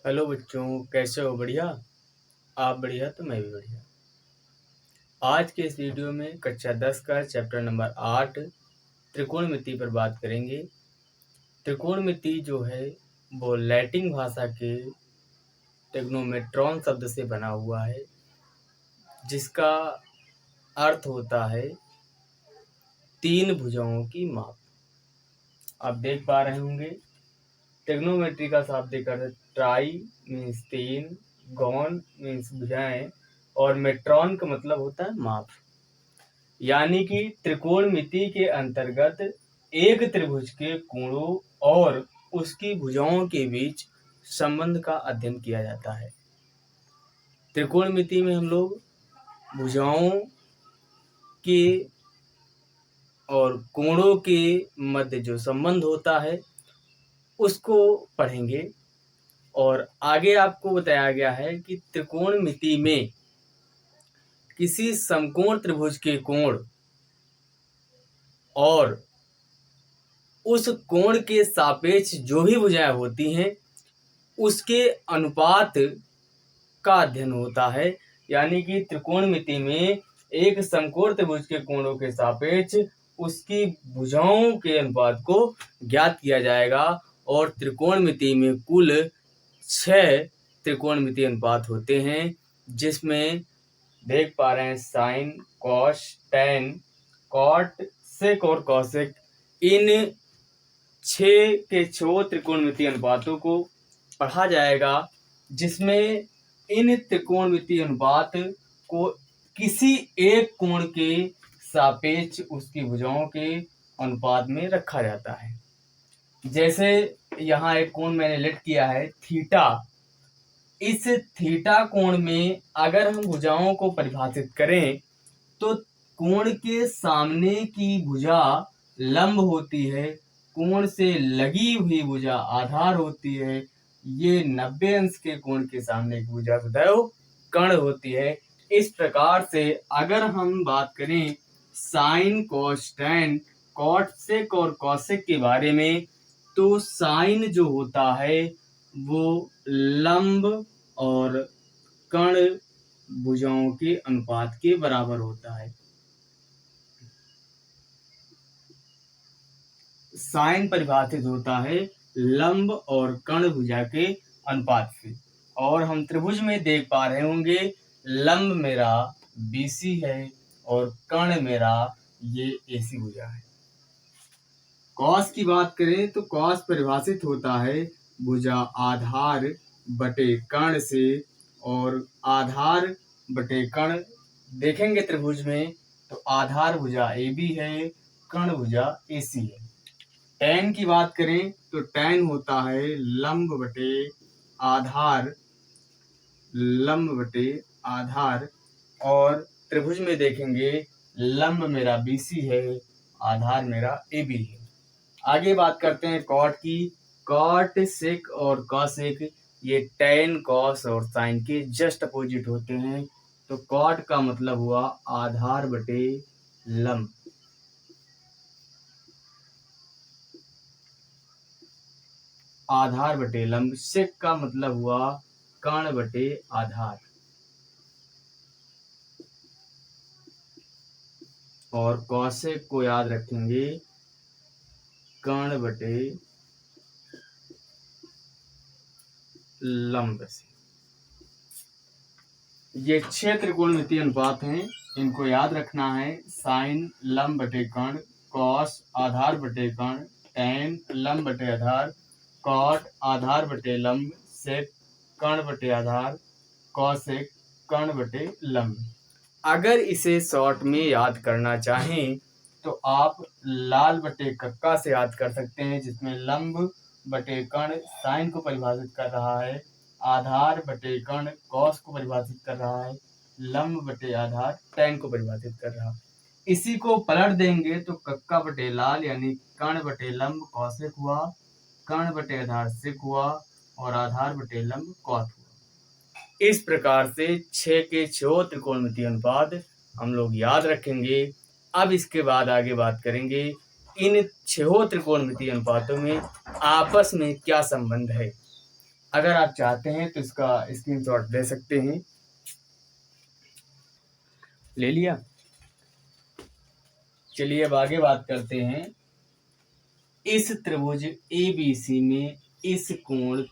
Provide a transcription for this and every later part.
Hello बच्चों, कैसे हो? बढ़िया। आप बढ़िया तो मैं भी बढ़िया। आज के इस वीडियो में कक्षा 10 का चैप्टर नंबर 8 त्रिकोणमिति पर बात करेंगे। त्रिकोणमिति जो है वो लैटिन भाषा के ट्रिग्नोमेट्रॉन शब्द से बना हुआ है, जिसका अर्थ होता है तीन भुजाओं की माप। आप देख पा रहे होंगे ट्रिग्नोमेट्री का शाब्दिक अर्थ ट्राई मीन्स तीन, गॉन मीन्स भुजाएं और मेट्रॉन का मतलब होता है माप। यानी कि त्रिकोणमिति के अंतर्गत एक त्रिभुज के कोणों और उसकी भुजाओं के बीच संबंध का अध्ययन किया जाता है। त्रिकोणमिति में हम लोग भुजाओं के और कोणों के मध्य जो संबंध होता है उसको पढ़ेंगे। और आगे आपको बताया गया है कि त्रिकोणमिति में किसी समकोण त्रिभुज के कोण और उस कोण के सापेक्ष जो भी भुजाएं होती हैं उसके अनुपात का अध्ययन होता है। यानी कि त्रिकोणमिति में एक समकोण त्रिभुज के कोणों के सापेक्ष उसकी भुजाओं के अनुपात को ज्ञात किया जाएगा। और त्रिकोणमिति में कुल 6 त्रिकोणमिति अनुपात होते हैं, जिसमें देख पा रहे हैं साइन, कॉस, टैन, कॉट, सेक और कॉसेक। इन 6 के 6 त्रिकोणमिति अनुपातों को पढ़ा जाएगा, जिसमें इन त्रिकोणमिति अनुपात को किसी एक कोण के सापेक्ष उसकी भुजाओं के अनुपात में रखा जाता है। जैसे यहाँ एक कोण मैंने लेट किया है थीटा। इस थीटा कोण में अगर हम भुजाओं को परिभाषित करें तो कोण के सामने की भुजा लंब होती है, कोण से लगी हुई भुजा आधार होती है। ये 90 अंश के कोण के सामने की भुजा सदैव कर्ण होती है। इस प्रकार से अगर हम बात करें साइन, कॉस, टैन, कॉट, सेक और कॉसेक के बारे में, तो साइन जो होता है वो लंब और कर्ण भुजाओं के अनुपात के बराबर होता है। साइन परिभाषित होता है लंब और कर्ण भुजा के अनुपात से। और हम त्रिभुज में देख पा रहे होंगे लंब मेरा BC है और कर्ण मेरा ये AC भुजा है। कॉस की बात करें तो कॉस परिभाषित होता है भुजा आधार बटे कर्ण से, और आधार बटे कर्ण देखेंगे त्रिभुज में तो आधार भुजा AB है, कर्ण भुजा AC है। टैन की बात करें तो टैन होता है लंब बटे आधार, लंब बटे आधार। और त्रिभुज में देखेंगे लंब मेरा BC है, आधार मेरा AB है। आगे बात करते हैं कॉट की। कॉट, सेक और कॉसेक ये टैन, कॉस और साइन के जस्ट अपोजिट होते हैं। तो कॉट का मतलब हुआ आधार बटे लंब, आधार बटे लंब। सेक का मतलब हुआ कर्ण बटे आधार, और कॉसेक को याद रखेंगे कर्ण बटे लंब से। ये 6 त्रिकोणमितीय अनुपात हैं, इनको याद रखना है। साइन लंब बटे कर्ण, कॉस आधार बटे कर्ण, टैन लंब बटे आधार, कॉट आधार बटे लंब, सेक कर्ण बटे आधार, कॉसेक कर्ण बटे लंब। अगर इसे शॉर्ट में याद करना चाहें तो आप लाल बटे कक्का से याद कर सकते हैं, जिसमें लंब बटे कर्ण साइन को परिभाषित कर रहा है, आधार बटे कर्ण कॉस को परिभाषित कर रहा है, लंब बटे आधार टैन को परिभाषित कर रहा है। इसी को पलट देंगे तो कक्का बटे लाल यानी कर्ण बटे लंब कॉसेक हुआ, कर्ण बटे आधार सेक हुआ, और आधार बटे लंब कॉट हुआ। इस प्रकार से 6 के 6 त्रिकोणमितीय अनुपात हम लोग याद रखेंगे। अब इसके बाद आगे बात करेंगे इन 6 त्रिकोणमितीय अनुपातों में आपस में क्या संबंध है। अगर आप चाहते हैं तो इसका स्क्रीनशॉट ले सकते हैं। ले लिया। चलिए अब आगे बात करते हैं। इस त्रिभुज ABC में इस कोण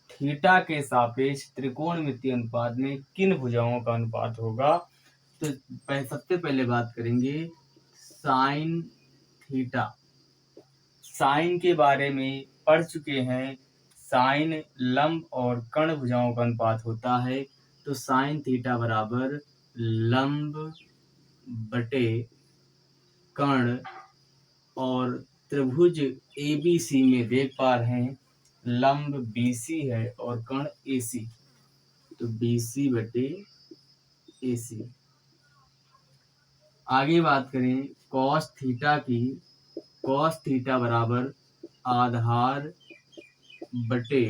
थीटा के सापेक्ष त्रिकोणमितीय अनुपात में किन भुजाओं का अनुपात होगा? तो सबसे पहले बात करेंगे साइन थीटा। साइन के बारे में पढ़ चुके हैं। साइन लंब और कर्ण भुजाओं का अनुपात होता है। तो साइन थीटा बराबर लंब बटे कर्ण, और त्रिभुज ABC में देख पा रहे हैं लंब BC है और कर्ण AC, तो BC बटे AC। आगे बात करें कॉस थीटा की। कॉस थीटा बराबर आधार बटे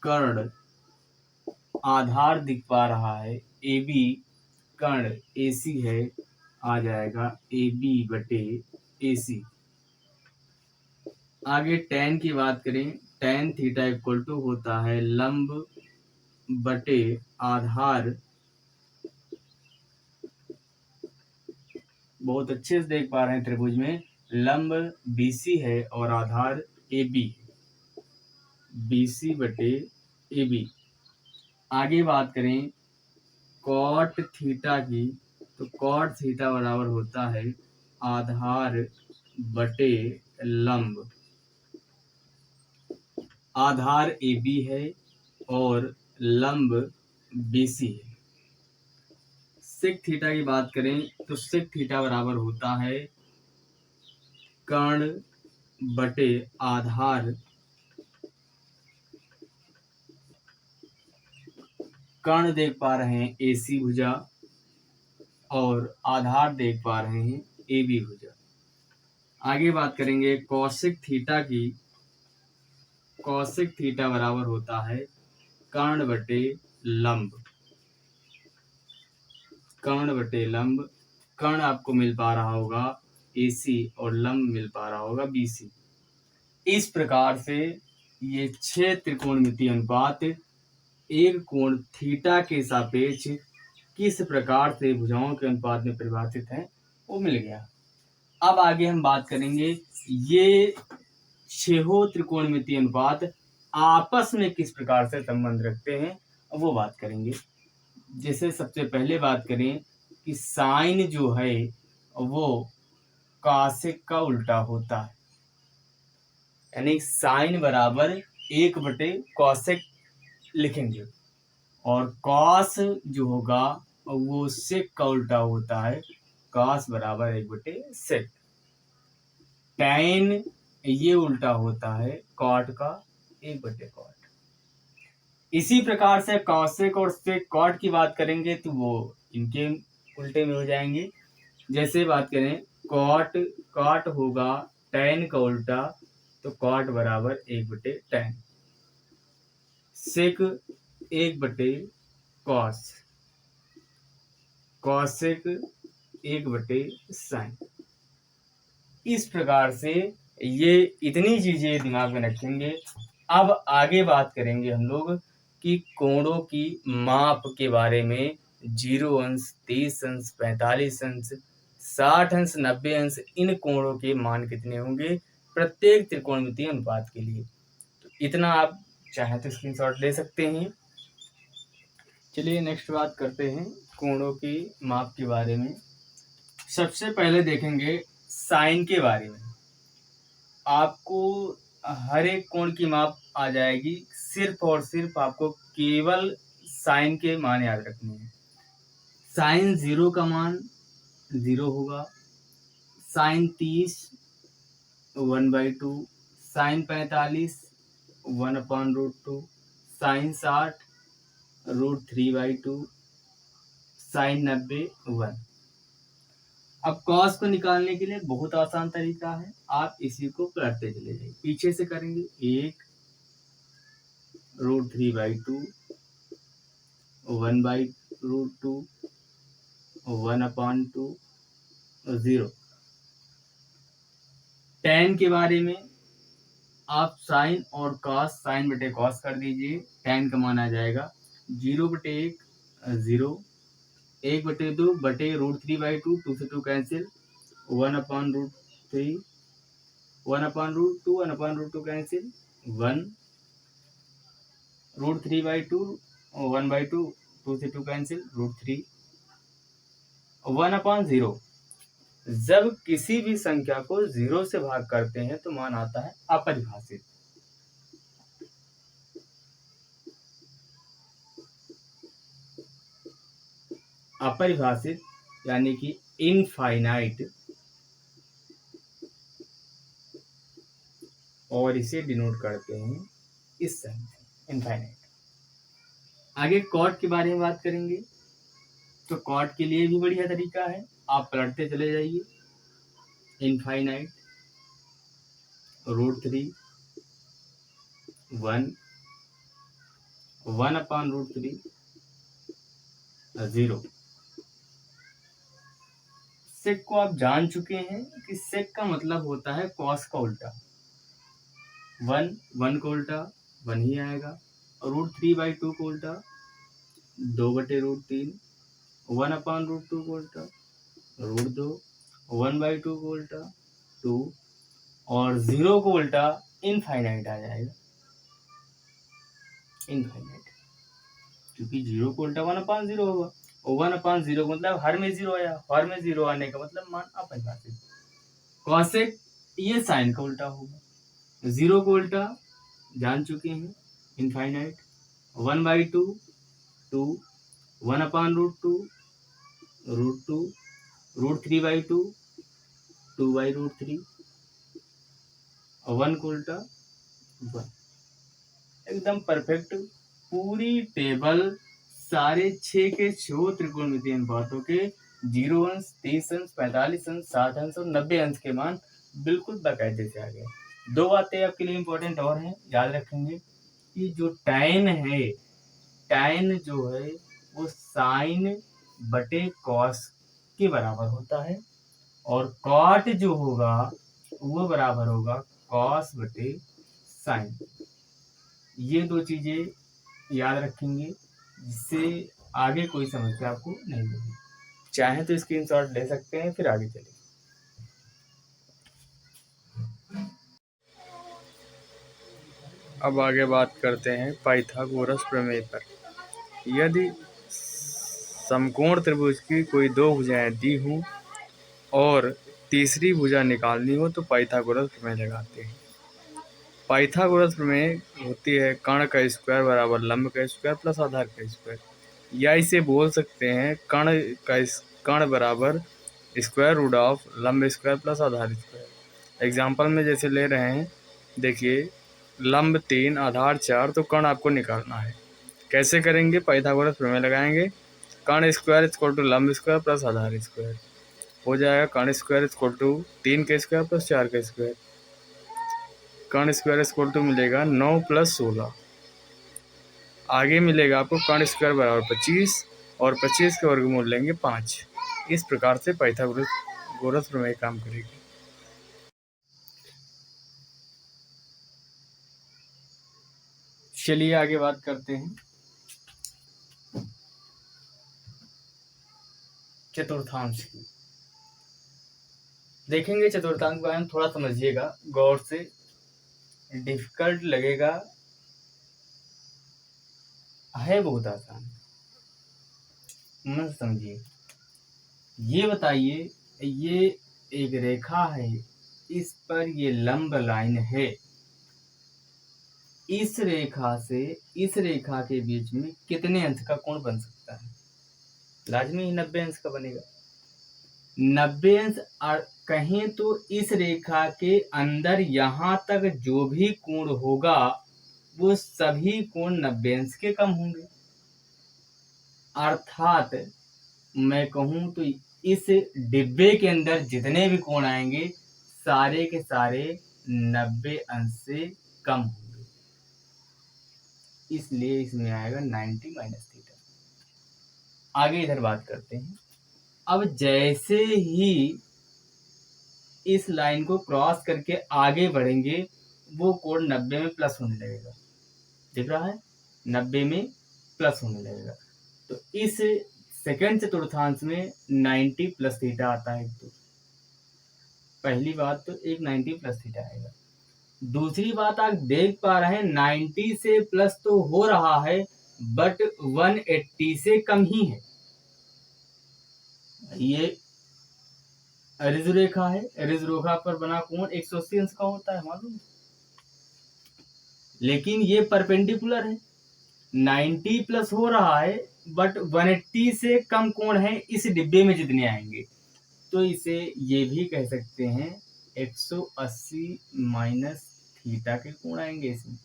कर्ण, आधार दिख पा रहा है AB, कर्ण AC है, आ जाएगा AB बटे AC। आगे tan की बात करें, tan थीटा इक्वल टू होता है लंब बटे आधार, बहुत अच्छे से देख पा रहे हैं त्रिभुज में लंब BC है और आधार AB, BC बटे AB। आगे बात करें कॉट थीटा की। तो कॉट थीटा बराबर होता है आधार बटे लंब, आधार AB है और लंब BC है। सेक थीटा की बात करें तो सेक थीटा बराबर होता है कर्ण बटे आधार, कर्ण देख पा रहे हैं AC भुजा और आधार देख पा रहे हैं AB भुजा। आगे बात करेंगे कौशिक थीटा की। कौशिक थीटा बराबर होता है कर्ण बटे लंब, कर्ण बटे लंब। कर्ण आपको मिल पा रहा होगा AC और लंब मिल पा रहा होगा BC। इस प्रकार से ये 6 त्रिकोणमितीय अनुपात एक कोण थीटा के सापेक्ष किस प्रकार से भुजाओं के अनुपात में परिभाषित है वो मिल गया। अब आगे हम बात करेंगे ये 6 त्रिकोणमितीय अनुपात आपस में किस प्रकार से संबंध रखते हैं वो बात करेंगे। जैसे सबसे पहले बात करें कि साइन जो है वो कॉसेक का उल्टा होता है, यानी साइन बराबर 1/कॉसेक लिखेंगे, और कॉस जो होगा वो सेक का उल्टा होता है, कॉस बराबर 1/सेक। टैन ये उल्टा होता है कॉट का 1/कॉट। इसी प्रकार से कॉसेक और सेक कॉट की बात करेंगे तो वो इनके उल्टे में हो जाएंगे। जैसे बात करें कॉट, कॉट होगा टैन का उल्टा, तो कॉट बराबर 1/टैन। सेक 1/कॉस, कॉसेक 1/साइन। इस प्रकार से ये इतनी चीजें दिमाग में रखेंगे। अब आगे बात करेंगे हम लोग कि कोणों की माप के बारे में। 0 अंश, 30 अंश, 45 अंश, 60 अंश, 90 अंश, इन कोणों के मान कितने होंगे प्रत्येक त्रिकोणमितीय अनुपात के लिए। तो इतना आप चाहे तो स्क्रीनशॉट ले सकते हैं। चलिए नेक्स्ट बात करते हैं कोणों की माप के बारे में। सबसे पहले देखेंगे साइन के बारे में। आपको हर एक कोण की माप आ जाएगी, सिर्फ और सिर्फ आपको केवल साइन के मान याद रखने हैं। साइन 0 का मान 0 होगा, साइन 30 1/2, साइन 45 1/√2, साइन 60 √3/2, साइन 90 1। अब कॉस को निकालने के लिए बहुत आसान तरीका है, आप इसी को करते चले जाइए। पीछे से करेंगे 1 √3/2, 1/√2, 1/2, 0। टैन के बारे में आप साइन और कॉस, साइन बटे कॉस कर दीजिए, tan का मान आ जाएगा 0/1 0, 1/2 बटे √3/2, 2 से 2 कैंसिल, 1/√3, 1/√2, 1/√2 कैंसिल, 1, √3/2, 1/2, 2 से 2 कैंसिल, √3, 1/0। जब किसी भी संख्या को 0 से भाग करते हैं तो मान आता है अपरिभाषित। अपरिभाषित यानी कि इनफाइनाइट, और इसे डिनोट करते हैं इस साइन से, इनफाइनाइट। आगे कॉट के बारे में बात करेंगे तो कॉट के लिए भी बढ़िया तरीका है, आप पलटते चले जाइए। इनफाइनाइट, √3, 1, 1/√3, 0। सेक को आप जान चुके हैं कि सेक का मतलब होता है कॉस का उल्टा। 1 को उल्टा 1 ही आएगा, और √3/2 को उल्टा 2/√3, 1/√2 को उल्टा √2, 1/2 को उल्टा 2, और 0 को उल्टा इनफाइनाइट आ जाएगा। इनफाइनाइट, क्योंकि 0 को उल्टा 1/0 होगा, और 1/0 का मतलब हर में 0 आया, हर में 0 आने का मतलब मान अपरिभाषित। कॉसेक ये साइन का उल्टा होगा, 0 को उल्टा जान चुके हैं, इनफाइनाइट, 1/2, 2, 1/√2, √2, √3/2, 2/√3, और 1 को उल्टा 1। एकदम परफेक्ट पूरी टेबल सारे 6 के 6 त्रिकोणमितीय अनुपातों के 0 अंश, 30 अंश, 45 अंश, 60 अंश और 90 अंश के मान बिल्कुल बाकायदे से आ गए। 2 बातें आपके लिए इंपॉर्टेंट और हैं, याद रखेंगे कि जो टैन है, टैन जो है वो साइन बटे कॉस के बराबर होता है, और कॉट जो होगा वो बराबर होगा कॉस बटे साइन। ये 2 चीजें याद रखेंगे, जिससे आगे कोई समस्या आपको नहीं होगी। चाहे तो स्क्रीनशॉट ले सकते हैं, फिर आगे चलिए। अब आगे बात करते हैं पाइथागोरस प्रमेय पर। यदि समकोण त्रिभुज की कोई 2 भुजाएं दी हों और तीसरी भुजा निकालनी हो तो पाइथागोरस प्रमेय लगाते हैं। पाइथागोरस प्रमेय होती है कर्ण का स्क्वायर बराबर लंब का स्क्वायर प्लस आधार का स्क्वायर, या इसे बोल सकते हैं कर्ण बराबर स्क्वायर रूट ऑफ लंब स्क्वायर प्लस आधार स्क्वायर। एग्जाम्पल में जैसे ले रहे हैं, देखिए लंब 3 आधार 4, तो कर्ण आपको निकालना है। कैसे करेंगे? पाइथागोरस प्रमेय लगाएंगे। कर्ण स्क्वायर इक्वल टू लंब स्क्वायर प्लस आधार स्क्वायर हो जाएगा। कर्ण स्क्वायर इक्वल टू 3 का स्क्वायर प्लस 4 का स्क्वायर, कर्ण स्क्वायर इक्वल टू मिलेगा 9 + 16। आगे मिलेगा आपको कर्ण स्क्वायर बराबर 25, और 25 के वर्गमूल लेंगे 5। इस प्रकार से पाइथागोरस प्रमेय काम करेगी। चलिए आगे बात करते हैं चतुर्थांश की। देखेंगे चतुर्थांश के बारे में, थोड़ा समझिएगा गौर से, डिफिकल्ट लगेगा, है बहुत आसान, मत समझिए। ये बताइए, ये एक रेखा है, इस पर ये लंब लाइन है, इस रेखा से इस रेखा के बीच में कितने अंश का कोण बन सकता है? लाजमी ही 90 अंश का बनेगा। 90 अंश कहें तो इस रेखा के अंदर यहां तक जो भी कोण होगा वो सभी कोण 90 अंश के कम होंगे। अर्थात मैं कहूं तो इस डिब्बे के अंदर जितने भी कोण आएंगे सारे के सारे 90 अंश से कम होंगे, इसलिए इसमें आएगा 90 - थीटा। आगे इधर बात करते हैं। अब जैसे ही इस लाइन को क्रॉस करके आगे बढ़ेंगे वो कोण 90 में प्लस होने लगेगा। दिख रहा है, 90 में प्लस होने लगेगा। तो इस सेकंड चतुर्थांश में 90 प्लस थीटा आता है। तो पहली बात तो एक 90 प्लस थीटा आएगा। दूसरी बात आप देख पा रहे हैं 90 से प्लस तो हो रहा है बट 180 से कम ही है। ये रिज रेखा है, रिज रेखा पर बना कोण 180 अंश का होता है मालूम, लेकिन ये परपेंडिकुलर है। 90 प्लस हो रहा है बट 180 से कम कोण है इस डिब्बे में जितने आएंगे, तो इसे ये भी कह सकते हैं 180 माइनस थीटा के कोण आएंगे इसमें।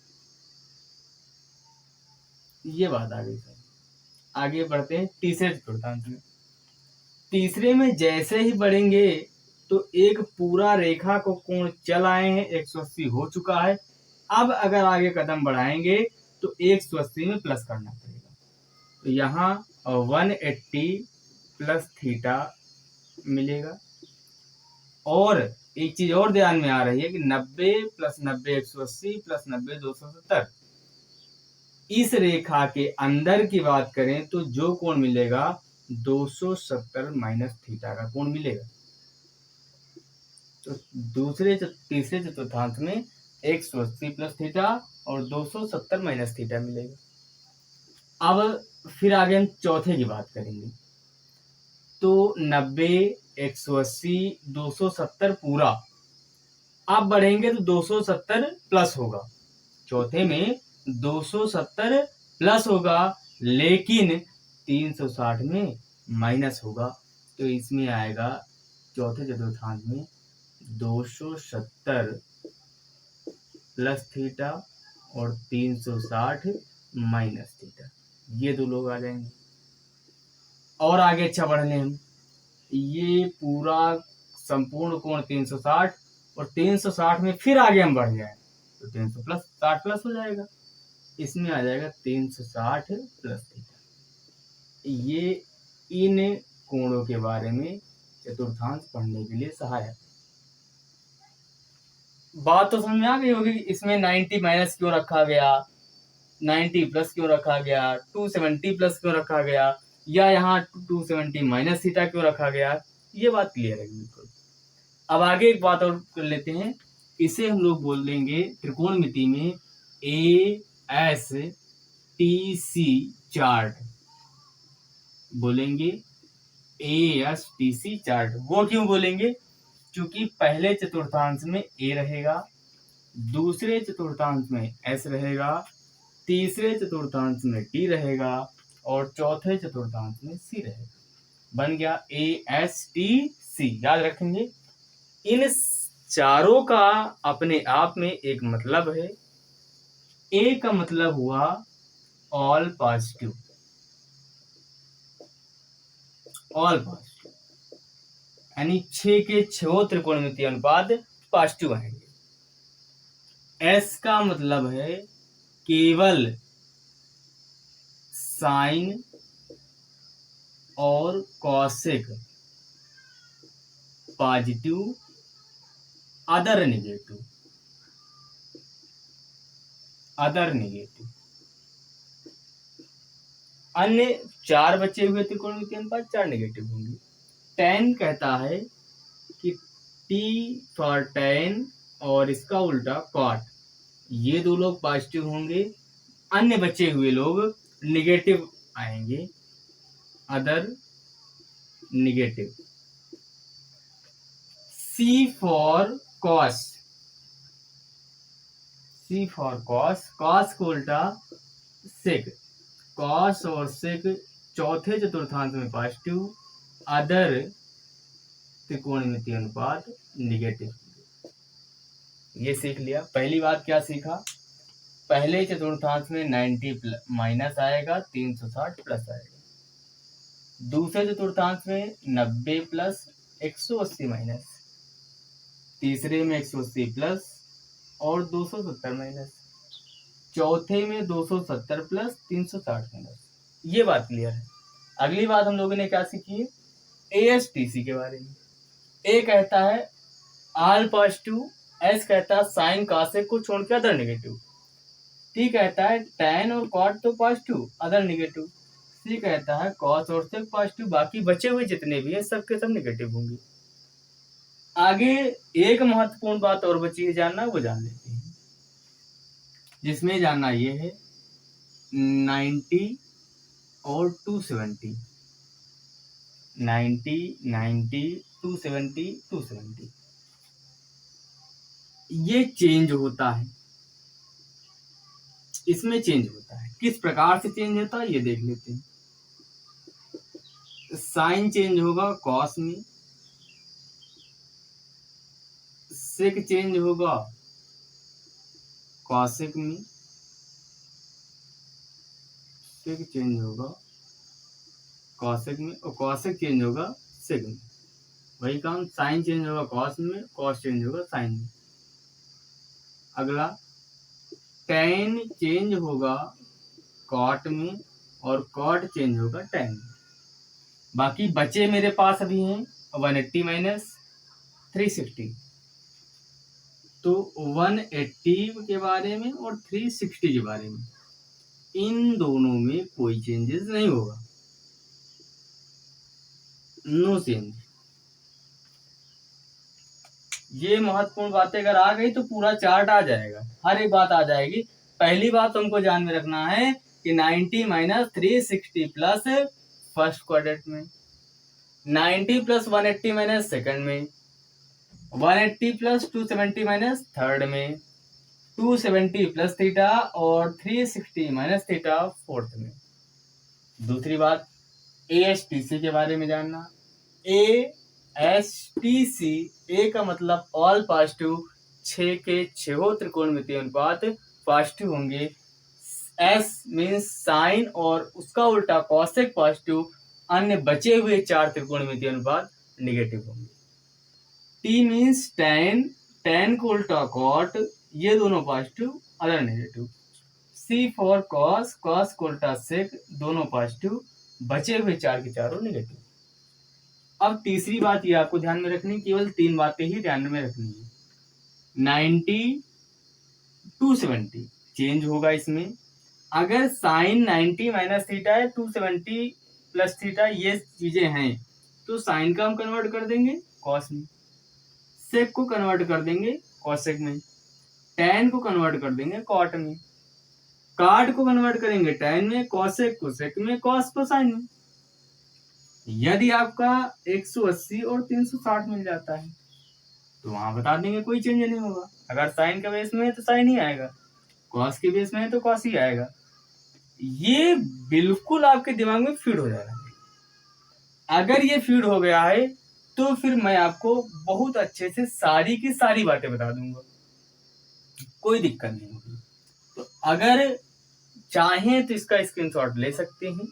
ये बात आ गई सर। आगे बढ़ते हैं तीसरे चतुर्थांश में। तीसरे में जैसे ही बढ़ेंगे तो एक पूरा रेखा को कोण चल आए हैं, 180 हो चुका है। अब अगर आगे कदम बढ़ाएंगे तो 180 में प्लस करना पड़ेगा। तो यहाँ 180 प्लस थीटा मिलेगा। और एक चीज और ध्यान में आ रही है कि 90 प्लस 90 180 प्लस 90 270। इस रेखा के अंदर की बात करें तो जो कोण मिलेगा 270 माइनस थीटा का कोण मिलेगा। तो तीसरे चतुर्थांश में 180 प्लस थीटा और 270 माइनस थीटा मिलेगा। अब फिर आगे हम चौथे की बात करेंगे। तो 90 180 270 पूरा, अब बढ़ेंगे तो 270 प्लस होगा। चौथे में 270 प्लस होगा लेकिन 360 में माइनस होगा। तो इसमें आएगा चौथे चतुर्थांश में 270 प्लस थीटा और 360 माइनस थीटा, ये दो लोग आ जाएंगे। और आगे अच्छा बढ़ने हम, ये पूरा संपूर्ण कोण 360 और 360 में फिर आगे हम बढ़ जाए तो 300 प्लस 60 प्लस हो जाएगा। इसमें आ जाएगा 360 प्लस थीटा। ये इन कोणों के बारे में चतुर्थांश पढ़ने के लिए सहायक। बात तो समझ में आ गई होगी कि इसमें 90 माइनस क्यों रखा गया, 90 प्लस क्यों रखा गया, 270 प्लस क्यों रखा गया, या यहाँ 270 माइनस थीटा क्यों रखा गया। ये बात क्लियर है बिल्कुल। अब आगे एक बात और कर लेते हैं। इसे हम लोग बोल देंगे त्रिकोणमिति में ASTC चार्ट बोलेंगे। ASTC चार्ट वो क्यों बोलेंगे, क्योंकि पहले चतुर्थांश में A रहेगा, दूसरे चतुर्थांश में S रहेगा, तीसरे चतुर्थांश में T रहेगा और चौथे चतुर्थांश में C रहेगा। बन गया ASTC। याद रखेंगे। इन चारों का अपने आप में एक मतलब है। A का मतलब हुआ ऑल पॉजिटिव, ऑल पॉजिटिव यानी 6 के 6 त्रिकोणमितीय अनुपात पॉजिटिव आएंगे। S का मतलब है केवल साइन और cosec positive, other negative, other negative. अन्य 4 बचे हुए त्रिकोणमितीय अनुपात 4 नेगेटिव होंगे। tan कहता है कि T फॉर tan और इसका उल्टा cot, ये दो लोग पॉजिटिव होंगे, अन्य बचे हुए लोग नेगेटिव आएंगे, other negative. C for cos, C for cos, cos को उल्टा sec, cos और sec चौथे चतुर्थांश में पॉजिटिव, अदर त्रिकोणमितीय अनुपात नेगेटिव। ये सीख लिया। पहली बात क्या सीखा, पहले चतुर्थांश में 90 माइनस आएगा, 360 प्लस आएगा। दूसरे चतुर्थांश में 90 प्लस 180 माइनस, तीसरे में 180 प्लस और 270 माइनस, चौथे में 270 प्लस 360 माइनस। ये बात क्लियर है। अगली बात हम लोगों ने क्या सीखी है, ASTC के बारे में। A कहता है ऑल पॉजिटिव एस कहता है साइन कॉसेक को छोड़ के अदर नेगेटिव। टी कहता है tan और cot तो पॉजिटिव अदर नेगेटिव। सी कहता है cos और sec पॉजिटिव, बाकी बचे हुए जितने भी है सब के सब नेगेटिव होंगे। आगे एक महत्वपूर्ण बात और बची है जानना, वो जान लेते हैं, जिसमें जानना ये है 90 और 270, 90 90 270 270 ये चेंज होता है, इसमें चेंज होता है। किस प्रकार से चेंज होता है ये देख लेते हैं। साइन चेंज होगा कॉस में, सेक चेंज होगा कॉसेक में, सेक चेंज होगा कॉसेक में, और कॉसेक चेंज होगा सेक में। वही काम, साइन चेंज होगा कॉस में, कॉस चेंज होगा साइन में। अगला tan चेंज होगा कॉट में, और कॉट चेंज होगा tan में। बाकी बचे मेरे पास अभी हैं 180 माइनस 360, तो 180 के बारे में और 360 के बारे में, इन दोनों में कोई चेंजेस नहीं होगा, नो चेंज। ये महत्वपूर्ण बातें अगर आ गई तो पूरा चार्ट आ जाएगा, हर एक बात आ जाएगी। पहली बात तुमको ध्यान में रखना है कि 90 माइनस 360 प्लस फर्स्ट क्वाड्रेंट में, 90 प्लस 180 माइनस सेकंड में, 180 प्लस 270 माइनस थर्ड में, 270 प्लस थीटा और 360 माइनस थीटा फोर्थ में। दूसरी बात ASTC के बारे में जानना। ASTC, ए का मतलब ऑल पॉजिटिव, 6 के 6 त्रिकोणमितीय अनुपात पॉजिटिव होंगे। S मीन्स साइन और उसका उल्टा कॉसेक पॉजिटिव, अन्य बचे हुए 4 त्रिकोणमितीय अनुपात निगेटिव होंगे। T मीन्स tan, tan को उल्टा कॉट, ये दोनों positive other negative. C for cos, cos को उल्टा सेक, दोनों पॉजिटिव, बचे हुए 4 के चारों नेगेटिव। अब तीसरी बात ये आपको ध्यान में रखनी, केवल 3 बातें ही ध्यान में रखनी है। 90 270 चेंज होगा इसमें। अगर साइन 90 माइनस थीटा है, 270 प्लस थीटा, ये चीजें हैं, तो साइन का हम कन्वर्ट कर देंगे कॉस में, सेक को कन्वर्ट कर देंगे कॉसेक में, tan को कन्वर्ट कर देंगे कॉट में, कॉट को कन्वर्ट करेंगे tan में, कॉसेक को सेक में, कॉस को साइन में। यदि आपका 180 और 360 मिल जाता है तो वहां बता देंगे कोई चेंज नहीं होगा। अगर साइन के बेस में है तो साइन ही आएगा, कॉस के बेस में है तो कॉस ही आएगा। ये बिल्कुल आपके दिमाग में फीड हो जाएगा। अगर ये फीड हो गया है तो फिर मैं आपको बहुत अच्छे से सारी की सारी बातें बता दूंगा, कोई दिक्कत नहीं होगी। तो अगर चाहें तो इसका स्क्रीनशॉट ले सकते हैं।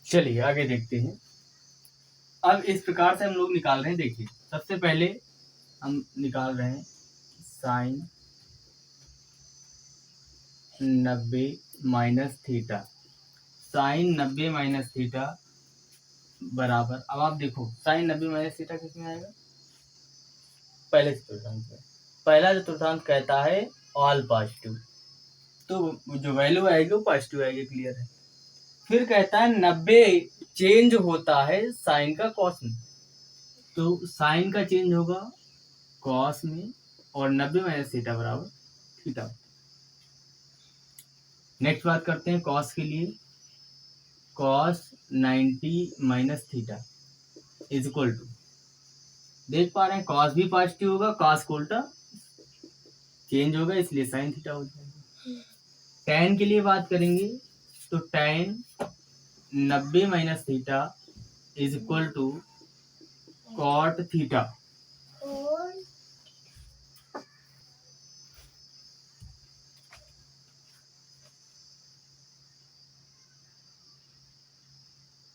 चलिए आगे देखते हैं। अब इस प्रकार से हम लोग निकाल रहे हैं। देखिए सबसे पहले हम निकाल रहे हैं sine 90 minus theta, sine 90 minus theta बराबर, अब आप देखो साइन 90 माइनस थीटा किसमें आएगा, पहले चतुर्थांश में। पहला चतुर्थांश कहता है ऑल पॉजिटिव, तो जो वैल्यू आएगी वो पॉजिटिव आएगी, क्लियर है। फिर कहता है 90 चेंज होता है साइन का कॉस में, तो साइन का चेंज होगा कॉस में, और 90 माइनस थीटा बराबर थीटा। नेक्स्ट बात करते हैं कॉस के लिए। Cos 90 minus theta is equal to, देख पा रहे हैं कॉस भी पॉजिटिव होगा, कॉस को उल्टा चेंज होगा इसलिए साइन थीटा हो जाएगा। tan के लिए बात करेंगे तो tan 90 minus theta is equal to cot theta.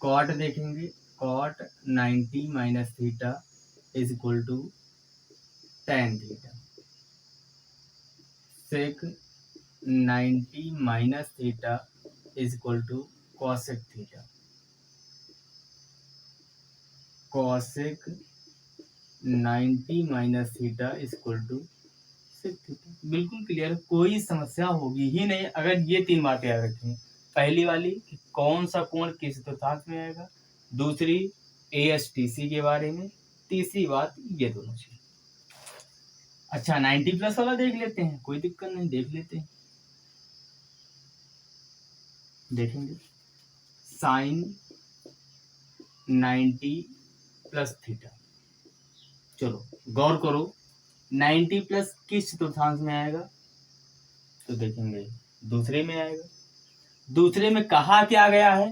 Cot देखेंगे, cot 90 minus theta is equal to tan theta. Sec 90 minus theta is equal to cosec theta. Cosec 90 minus theta equal to sec theta. बिल्कुल clear, कोई समस्या होगी ही नहीं अगर ये तीन बातें याद रखें। पहली वाली कि कौन सा कोण किस चतुर्थांश में आएगा, दूसरी ASTC के बारे में, तीसरी बात ये दोनों चीज। अच्छा 90 प्लस वाला देख लेते हैं, कोई दिक्कत नहीं, देख लेते हैं। देखेंगे साइन 90 प्लस थीटा। चलो गौर करो, 90 प्लस किस चतुर्थांश में आएगा, तो देखेंगे दूसरे में आएगा। दूसरे में कहा क्या गया है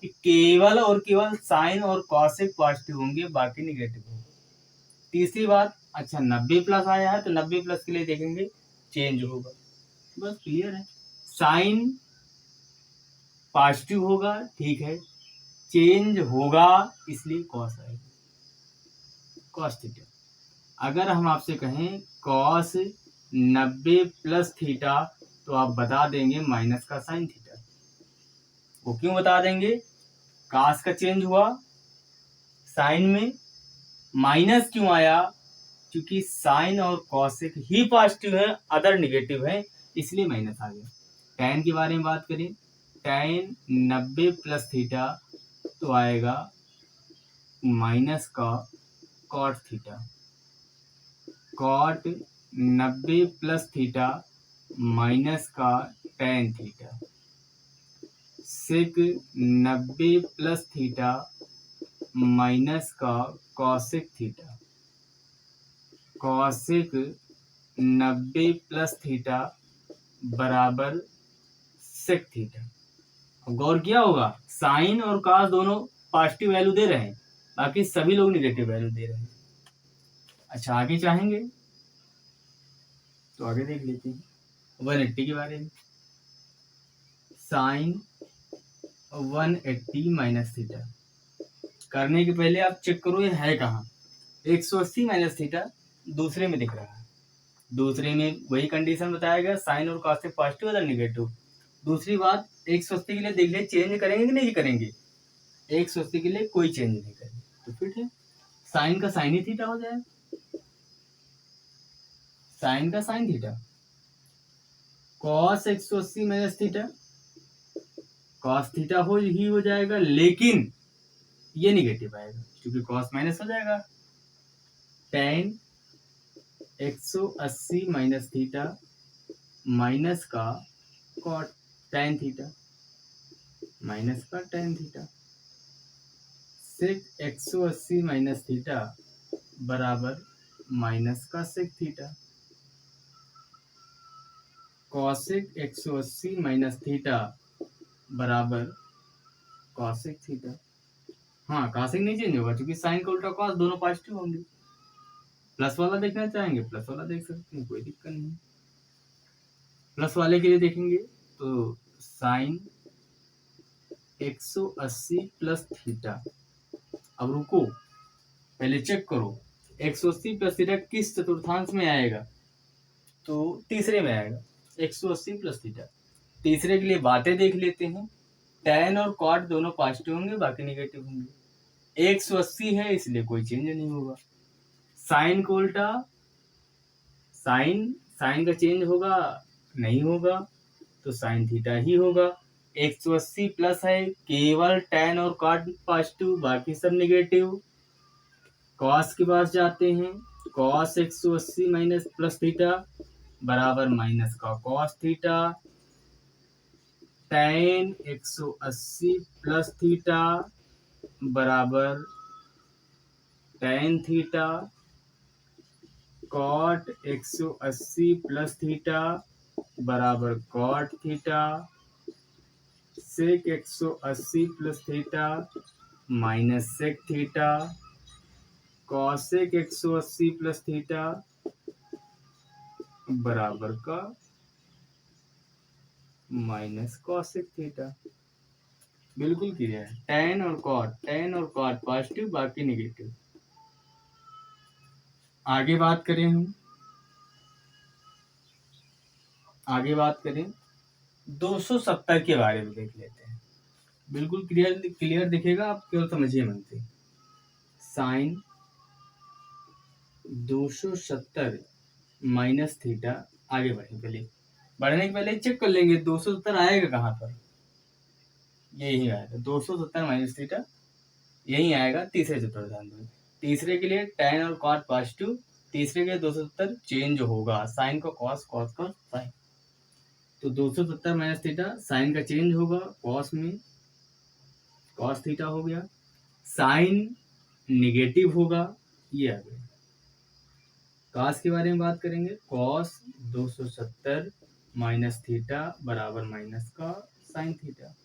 कि केवल और केवल साइन और कॉसेक पॉजिटिव होंगे, बाकी निगेटिव होंगे। तीसरी बात, अच्छा 90 प्लस आया है तो 90 प्लस के लिए देखेंगे चेंज होगा, बस क्लियर है। साइन पॉजिटिव होगा, ठीक है, चेंज होगा इसलिए कॉस आएगा, कॉस थीटा। अगर हम आपसे कहें कॉस 90 प्लस थीटा तो आप बता देंगे माइनस का साइन थीटा। वो क्यों बता देंगे, कॉस का चेंज हुआ, साइन में माइनस क्यों आया, क्योंकि साइन और कॉसेक ही पॉजिटिव है, अदर निगेटिव है, इसलिए माइनस आ गया। टैन के बारे में बात करें, टैन 90 प्लस थीटा तो आएगा माइनस का cot theta. Cot 90 plus theta minus का tan theta. Sec 90 plus theta minus का cosec theta. Cosec 90 plus theta बराबर सेक थीटा। गौर किया होगा साइन और कॉस दोनों पॉजिटिव वैल्यू दे रहे हैं, बाकी सभी लोग निगेटिव वैल्यू दे रहे हैं। अच्छा आगे चाहेंगे तो आगे देख लेते हैं 180 के बारे में। साइन 180 माइनस थीटा करने के पहले आप चेक करो ये है कहाँ। 180 माइनस थीटा दूसरे में दिख रहा है, दूसरे में वही कंडीशन बताया गया, साइन और कॉस से पॉजिटिव अदर निगेटिव। दूसरी बात 180 के लिए देख ले चेंज करेंगे कि नहीं करेंगे, 180 के लिए कोई चेंज नहीं करेंगे तो फिर है साइन का साइन ही थीटा हो जाएगा, साइन का sine theta. Cos 180 minus theta cos theta हो जाएगा, लेकिन ये निगेटिव आएगा क्योंकि कॉस माइनस हो जाएगा। टेन 180 माइनस थीटा माइनस का कॉट टेन थीटा, माइनस का tan theta. Sec 180 minus theta बराबर माइनस का sec theta. Cosec 180 minus theta बराबर कॉसेक थीटा। हाँ कॉसेक नहीं चेंज होगा क्योंकि साइन का उल्टा कॉस दोनों पॉजिटिव होंगे। प्लस वाला देखना चाहेंगे प्लस वाला देख सकते हैं, कोई दिक्कत नहीं। प्लस वाले के लिए देखेंगे तो साइन 180 प्लस थीटा। अब रुको पहले चेक करो 180 प्लस थीटा किस चतुर्थांश में आएगा, तो तीसरे में आएगा। 180 प्लस थीटा तीसरे के लिए बातें देख लेते हैं। टैन और कॉट दोनों पॉजिटिव होंगे, बाकी निगेटिव होंगे। 180 है इसलिए कोई चेंज नहीं होगा। साइन को उल्टा साइन का चेंज होगा नहीं होगा, तो साइन थीटा ही होगा। 180 प्लस है, केवल टैन और कॉट पॉजिटिव, बाकी सब निगेटिव। कॉस के पास जाते हैं, कॉस 180 माइनस प्लस थीटा बराबर माइनस का cos theta. Tan 180 plus theta बराबर tan theta. Cot 180 plus theta बराबर cot theta. Sec 180 plus theta minus sec theta. Cosec 180 plus theta बराबर का माइनस कॉसेक थीटा। बिल्कुल क्लियर है। टैन और cot positive, बाकी निगेटिव। आगे बात करें 270 के बारे में देख लेते हैं। बिल्कुल क्लियर दिखेगा, आप केवल समझिए मन से। Sine 270 minus theta. आगे बढ़ें, पहले बढ़ने के पहले चेक कर लेंगे 270 आएगा कहाँ पर, यही आएगा 270 माइनस थीटा, यही आएगा तीसरे चतुर्थांश में। तीसरे के लिए tan और cot पॉजिटिव, तीसरे के लिए 270 चेंज होगा, साइन का कॉस, कॉस का साइन। तो 270 माइनस थीटा साइन का चेंज होगा, कॉस में कॉस थीटा हो गया, साइन निगेटिव होगा, ये आ गया। कॉस के बारे में बात करेंगे, कॉस 270 माइनस थीटा बराबर माइनस का sine theta.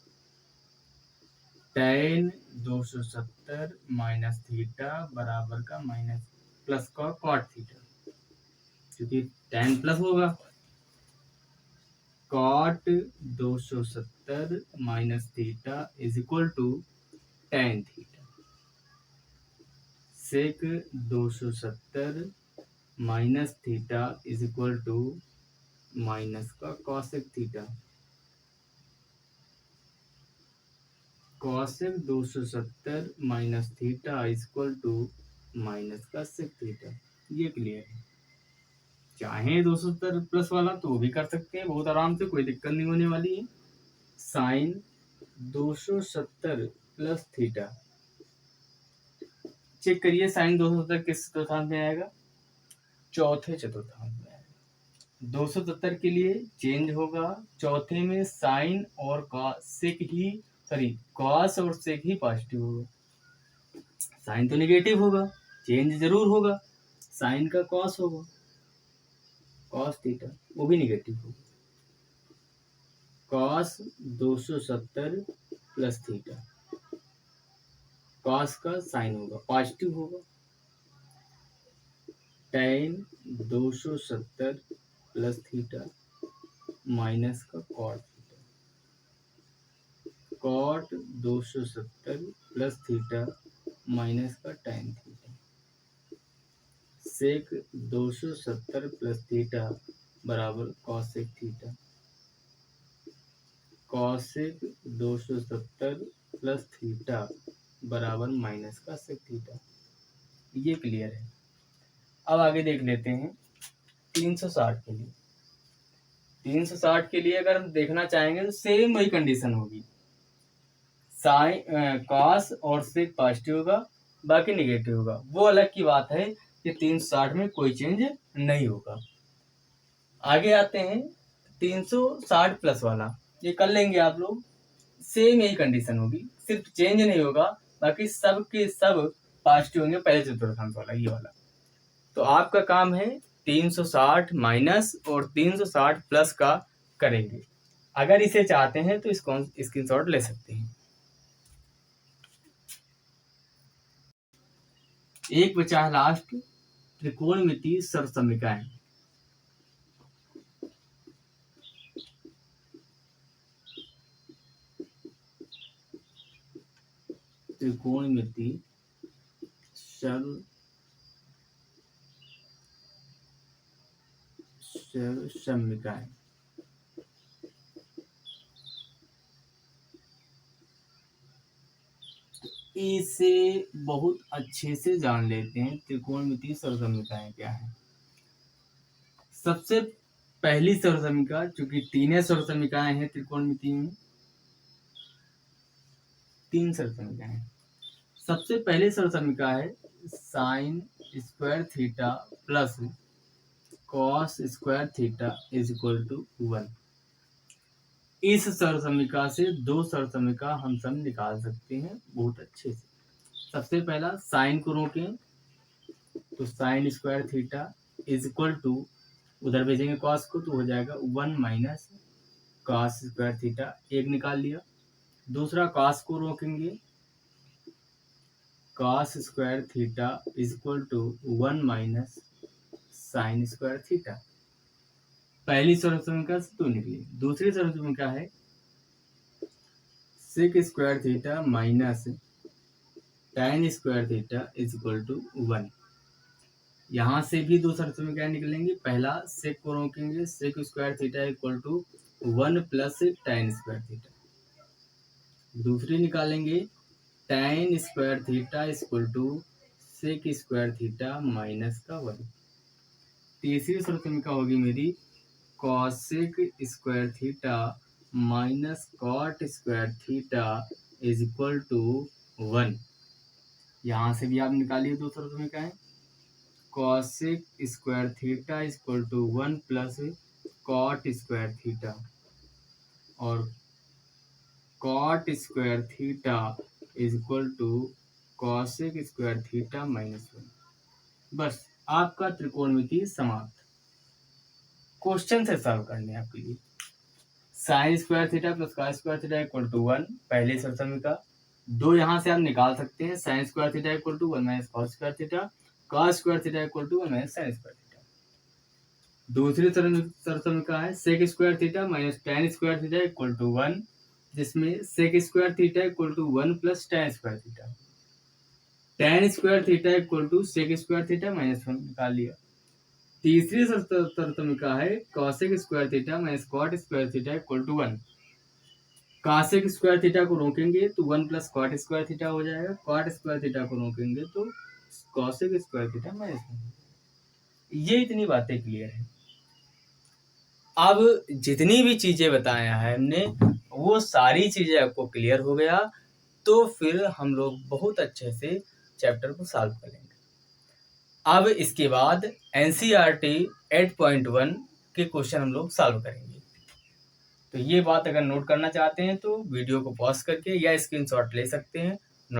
tan 270 minus theta बराबर का माइनस प्लस का कॉट थीटा, क्योंकि tan प्लस होगा। Cot 270 minus theta is equal to tan theta. Sec 270 minus theta is equal to minus का cosec theta. Cosec 270 minus theta is equal to minus का sec theta. ये clear है। चाहे 270 plus वाला तो वो भी कर सकते हैं बहुत आराम से, कोई दिक्कत नहीं होने वाली है। साइन 270 प्लस थीटा, चेक करिए साइन 270 किस चतुर्थांश में आएगा, चौथे चतुर्थांश में आएगा। 270 के लिए चेंज होगा, चौथे में साइन और कॉस और सेक ही पॉजिटिव होगा, साइन तो निगेटिव होगा, चेंज जरूर होगा, साइन का कॉस होगा, कॉस थीटा वो भी निगेटिव होगा। कॉस 270 प्लस थीटा, कॉस का साइन होगा, पॉजिटिव होगा। tan 270 प्लस थीटा माइनस का cot theta. Cot 270 plus theta minus का tan theta. Sec 270 plus theta बराबर cosec theta. Cosec 270 plus theta बराबर माइनस का सेक थीटा। ये क्लियर है। अब आगे देख लेते हैं 360 के लिए। 360 के लिए अगर हम देखना चाहेंगे तो सेम वही कंडीशन होगी, साइन कॉस और सेक पॉजिटिव होगा, बाकी निगेटिव होगा। वो अलग की बात है कि 360 में कोई चेंज नहीं होगा। आगे आते हैं 360 प्लस वाला, ये कर लेंगे आप लोग, सेम यही कंडीशन होगी, सिर्फ चेंज नहीं होगा, बाकी सब के सब पॉजिटिव होंगे, पहले चतुर्थांश वाला ये वाला। तो आपका काम है 360 माइनस और 360 प्लस का करेंगे। अगर इसे चाहते हैं तो इसको स्क्रीनशॉट ले सकते हैं। एक बचा है लास्ट, त्रिकोणमितीय सरसमीकरण। त्रिकोणमितीय सरसमीकरण। इसे बहुत अच्छे से जान लेते हैं, त्रिकोणमितीय सरसमीकरण क्या है। सबसे पहली सरसमीकरण, चूंकि तीन सरसमीकरण हैं त्रिकोणमितीय में, 3 सरसमीकरण हैं। सबसे पहले सरसमीकरण है sine square theta plus cos square theta is equal to 1। इस सरसमीकरण से 2 सरसमीकरण हम सब निकाल सकते हैं बहुत अच्छे से। सबसे पहला साइन को रोकें तो sine square theta is equal to, उधर भेजेंगे कॉस को तो हो जाएगा 1 माइनस कॉस स्क्वायर थीटा, एक निकाल लिया। दूसरा कॉस को रोकेंगे, cos square theta is equal to 1 minus sine square theta. पहली सरसमीकरण से 2 निकली। दूसरी सरसमीकरण है sec square theta minus tan square theta is equal to 1। यहाँ से भी 2 सरसमीकरण निकलेंगे। पहला सेक को रोकेंगे, sec square theta equal to 1 plus tan square theta. दूसरी निकालेंगे tan square theta equal to sec square theta minus का 1। तीसरी शर्त समीकरण होगी मेरी cosec square theta minus cot square theta is equal to 1। यहाँ से भी आप निकालिए दो शर्त समीकरण, cosec square theta is equal to 1 plus cot square theta और cot square theta is equal to cosec square theta minus 1। बस आपका त्रिकोणमिति समाप्त। क्वेश्चन से सॉल्व करने हैं आपके लिए। Sine square theta plus cos square theta equal to 1 पहली शर्त समीकरण, दो यहाँ से आप निकाल सकते हैं। Sine square theta equal to 1 minus cos square theta, cos square theta equal to 1 minus sine square theta. दूसरी शर्त समीकरण है sec square theta minus tan square theta equal to 1, जिसमें sec square theta equal to 1 plus tan square theta. tan square theta equal to sec square theta minus 1 निकाल लिया। तीसरी शर्त समीकरण है cosec square theta minus cot square theta equal to 1। Cosec square theta को रोकेंगे तो 1 प्लस कॉट स्क्वायर थीटा हो जाएगा, कॉट स्क्वायर थीटा को रोकेंगे तो कॉसेक स्क्वायर थीटा माइनस 1। ये इतनी बातें क्लियर है। अब जितनी भी चीजें बताया है हमने वो सारी चीजें आपको क्लियर हो गया तो फिर हम लोग बहुत अच्छे से चैप्टर को सॉल्व करेंगे। अब इसके बाद NCERT 8.1 के क्वेश्चन हम लोग सॉल्व करेंगे। तो ये बात अगर नोट करना चाहते हैं तो वीडियो को पॉज करके या स्क्रीनशॉट ले सकते हैं